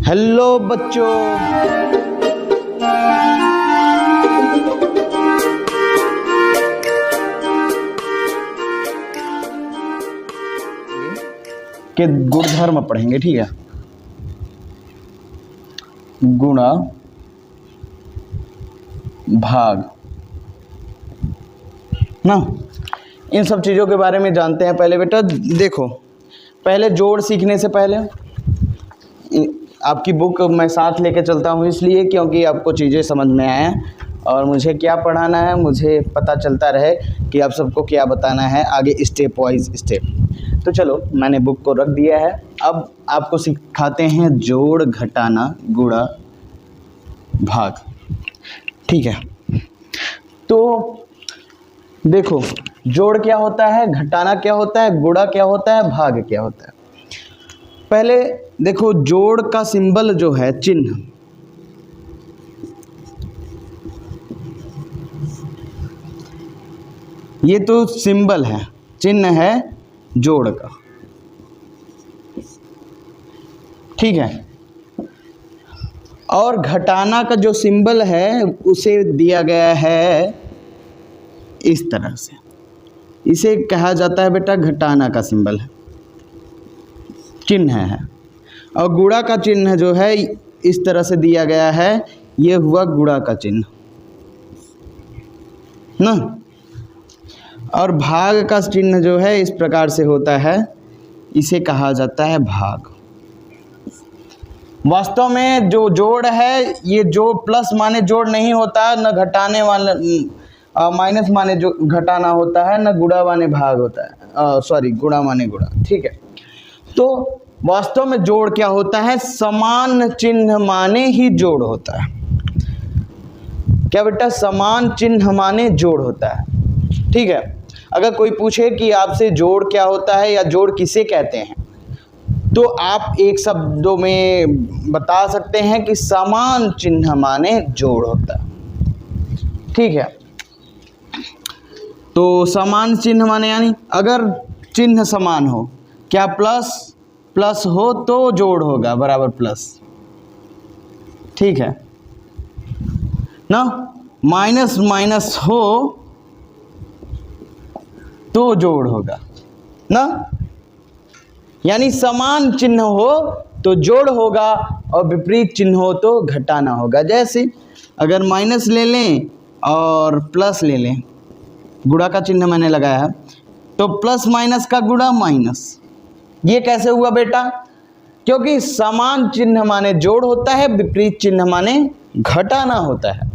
Hello बच्चों, के गुणधर्म पढ़ेंगे, ठीक है। गुणा भाग ना, इन सब चीज़ों के बारे में जानते हैं। पहले बेटा देखो, पहले जोड़ सीखने से पहले आपकी बुक मैं साथ लेके चलता हूँ, इसलिए क्योंकि आपको चीज़ें समझ में आए और मुझे क्या पढ़ाना है मुझे पता चलता रहे कि आप सबको क्या बताना है आगे, स्टेप वाइज स्टेप। तो चलो, मैंने बुक को रख दिया है। अब आपको सिखाते हैं जोड़, घटाना, गुणा, भाग, ठीक है। तो देखो, जोड़ क्या होता है, घटाना क्या होता है, गुणा क्या होता है, भाग क्या होता है। पहले देखो, जोड़ का सिंबल जो है, चिन्ह, ये तो सिंबल है, चिन्ह है जोड़ का, ठीक है। और घटाना का जो सिंबल है उसे दिया गया है इस तरह से, इसे कहा जाता है बेटा घटाना का सिंबल है, चिन्ह है। और गुणा का चिन्ह जो है इस तरह से दिया गया है, ये हुआ गुणा का चिन्ह ना। और भाग का चिन्ह जो है इस प्रकार से होता है, इसे कहा जाता है भाग। वास्तव में जो जोड़ है, ये जोड़ प्लस माने जोड़ नहीं होता, न घटाने वाला माइनस माने जो घटाना होता है, न गुणा माने भाग होता है, सॉरी गुणा माने गुणा, ठीक है। तो वास्तव में जोड़ क्या होता है, समान चिन्ह माने ही जोड़ होता है। क्या बेटा, समान चिन्ह माने जोड़ होता है, ठीक है। अगर कोई पूछे कि आपसे जोड़ क्या होता है या जोड़ किसे कहते हैं, तो आप एक शब्दों में बता सकते हैं कि समान चिन्ह माने जोड़ होता है, ठीक है। तो समान चिन्ह माने यानी अगर चिन्ह समान हो, क्या प्लस प्लस हो तो जोड़ होगा बराबर प्लस, ठीक है ना। माइनस माइनस हो तो जोड़ होगा ना, यानी समान चिन्ह हो तो जोड़ होगा और विपरीत चिन्ह हो तो घटाना होगा। जैसे अगर माइनस ले लें और प्लस ले लें, गुणा का चिन्ह मैंने लगाया है, तो प्लस माइनस का गुणा माइनस, ये कैसे हुआ बेटा, क्योंकि समान चिन्ह माने जोड़ होता है, विपरीत चिन्ह माने घटाना होता है।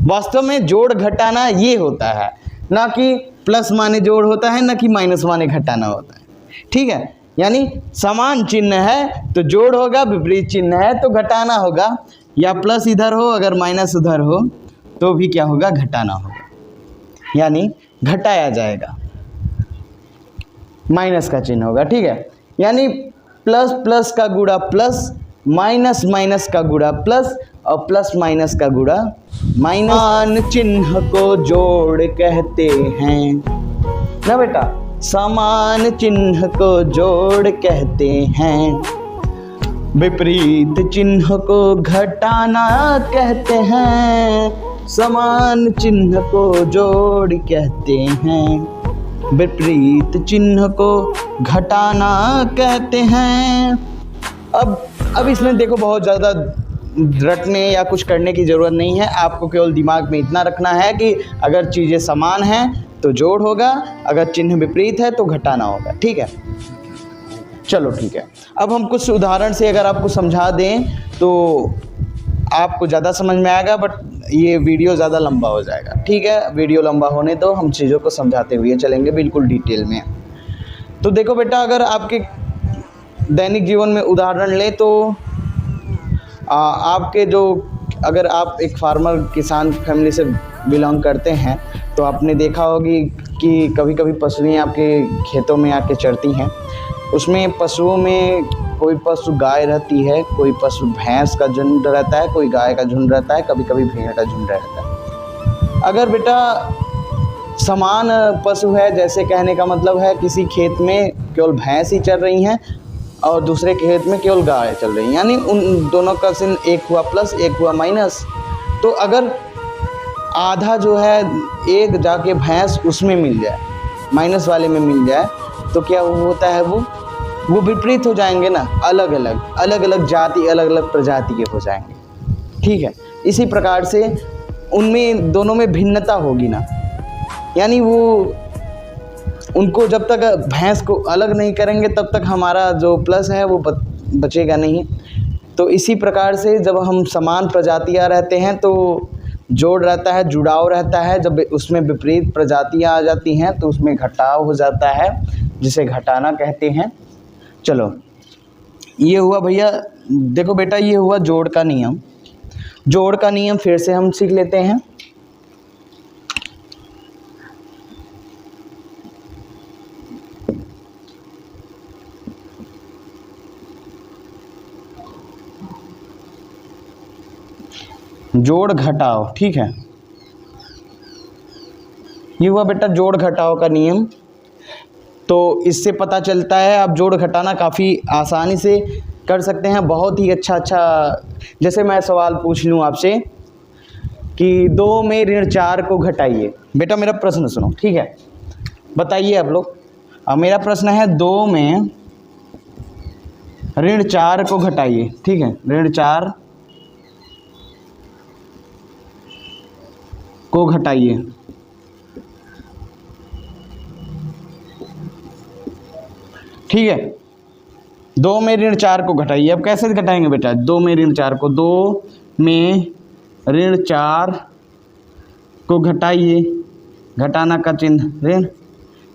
वास्तव में जोड़ घटाना ये होता है, ना कि प्लस माने जोड़ होता है, ना कि माइनस माने घटाना होता है, ठीक है। यानी समान चिन्ह है तो जोड़ होगा, विपरीत चिन्ह है तो घटाना होगा, या प्लस इधर हो अगर माइनस उधर हो तो भी क्या होगा, घटाना होगा, यानी घटाया जाएगा, माइनस का चिन्ह होगा, ठीक है। यानी प्लस प्लस का गुणा प्लस, माइनस माइनस का गुणा प्लस, और प्लस माइनस का गुणा माइनस। समान चिन्ह को जोड़ कहते हैं ना बेटा, समान चिन्ह को जोड़ कहते हैं, विपरीत चिन्ह को घटाना कहते हैं। समान चिन्ह को जोड़ कहते हैं, विपरीत चिन्ह को घटाना कहते हैं। अब इसमें देखो, बहुत ज़्यादा रटने या कुछ करने की ज़रूरत नहीं है, आपको केवल दिमाग में इतना रखना है कि अगर चीज़ें समान हैं तो जोड़ होगा, अगर चिन्ह विपरीत है तो घटाना होगा, ठीक है। चलो ठीक है, अब हम कुछ उदाहरण से अगर आपको समझा दें तो आपको ज़्यादा समझ में आएगा, बट ये वीडियो ज़्यादा लंबा हो जाएगा, ठीक है। वीडियो लंबा होने दो, हम चीज़ों को समझाते हुए चलेंगे बिल्कुल डिटेल में। तो देखो बेटा, अगर आपके दैनिक जीवन में उदाहरण लें तो आपके जो, अगर आप एक फार्मर किसान फैमिली से बिलोंग करते हैं तो आपने देखा होगी कि कभी कभी पशुएं आपके खेतों में आके चरती हैं। उसमें पशुओं में कोई पशु गाय रहती है, कोई पशु भैंस का झुंड रहता है, कोई गाय का झुंड रहता है, कभी कभी भेड़ का झुंड रहता है। अगर बेटा समान पशु है, जैसे कहने का मतलब है किसी खेत में केवल भैंस ही चर रही हैं और दूसरे खेत में केवल गाय चल रही, यानी उन दोनों का चिन्ह एक हुआ प्लस एक हुआ माइनस। तो अगर आधा जो है एक जाके भैंस उसमें मिल जाए, माइनस वाले में मिल जाए, तो क्या होता है, वो विपरीत हो जाएंगे ना, अलग अलग जाति, अलग अलग प्रजाति के हो जाएंगे। ठीक है, इसी प्रकार से उनमें दोनों में भिन्नता होगी ना, यानी वो उनको जब तक भैंस को अलग नहीं करेंगे तब तक हमारा जो प्लस है वो बचेगा नहीं। तो इसी प्रकार से जब हम समान प्रजातियां रहते हैं तो जोड़ रहता है, जुड़ाव रहता है। जब उसमें विपरीत प्रजातियां आ जाती हैं तो उसमें घटाव हो जाता है, जिसे घटाना कहते हैं। चलो, ये हुआ भैया, देखो बेटा, ये हुआ जोड़ का नियम। जोड़ का नियम फिर से हम सीख लेते हैं। जोड़ घटाव, ठीक है, ये हुआ बेटा जोड़ घटाव का नियम। तो इससे पता चलता है आप जोड़ घटाना काफ़ी आसानी से कर सकते हैं, बहुत ही अच्छा। जैसे मैं सवाल पूछ लूँ आपसे कि 2 में ऋण 4 को घटाइए। बेटा मेरा प्रश्न सुनो, ठीक है, बताइए आप लोग। अब मेरा प्रश्न है 2 में ऋण 4 को घटाइए, ठीक है, ऋण 4 को घटाइए। ठीक है, 2 में ऋण 4 को घटाइए। अब कैसे घटाएंगे बेटा 2 में ऋण 4 को? 2 में ऋण 4 को घटाइए, घटाना का चिन्ह ऋण।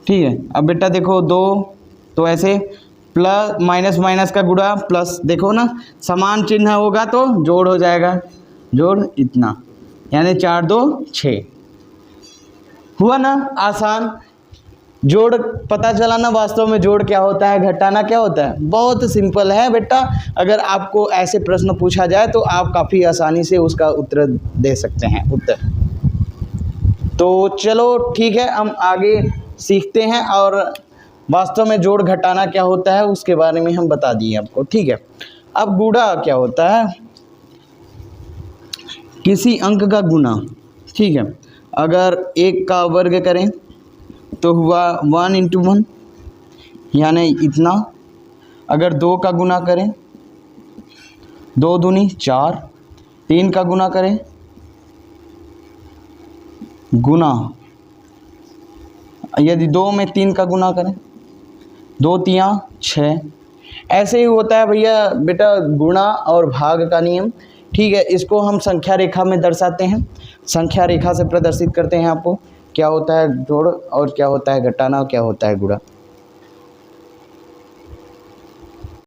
ठीक है, अब बेटा देखो 2, तो ऐसे प्लस माइनस माइनस का गुणा प्लस, देखो ना समान चिन्ह होगा तो जोड़ हो जाएगा, जोड़ इतना, यानी 4 2 6 हुआ ना आसान। जोड़ पता चला ना वास्तव में जोड़ क्या होता है, घटाना क्या होता है। बहुत सिंपल है बेटा, अगर आपको ऐसे प्रश्न पूछा जाए तो आप काफ़ी आसानी से उसका उत्तर दे सकते हैं, उत्तर। तो चलो ठीक है, हम आगे सीखते हैं और वास्तव में जोड़ घटाना क्या होता है उसके बारे में हम बता दिए आपको। ठीक है, अब गुणा क्या होता है, किसी अंक का गुना। ठीक है, अगर 1 का वर्ग करें तो हुआ 1 × 1, यानी इतना। अगर 2 का गुना करें, 2 दूनी 4, 3 का गुना करें, गुना, यदि 2 में 3 का गुना करें, 2 तियाँ 6। ऐसे ही होता है भैया बेटा गुणा और भाग का नियम। ठीक है, इसको हम संख्या रेखा में दर्शाते हैं, संख्या रेखा से प्रदर्शित करते हैं आपको क्या होता है जोड़ और क्या होता है घटाना और क्या होता है गुणा।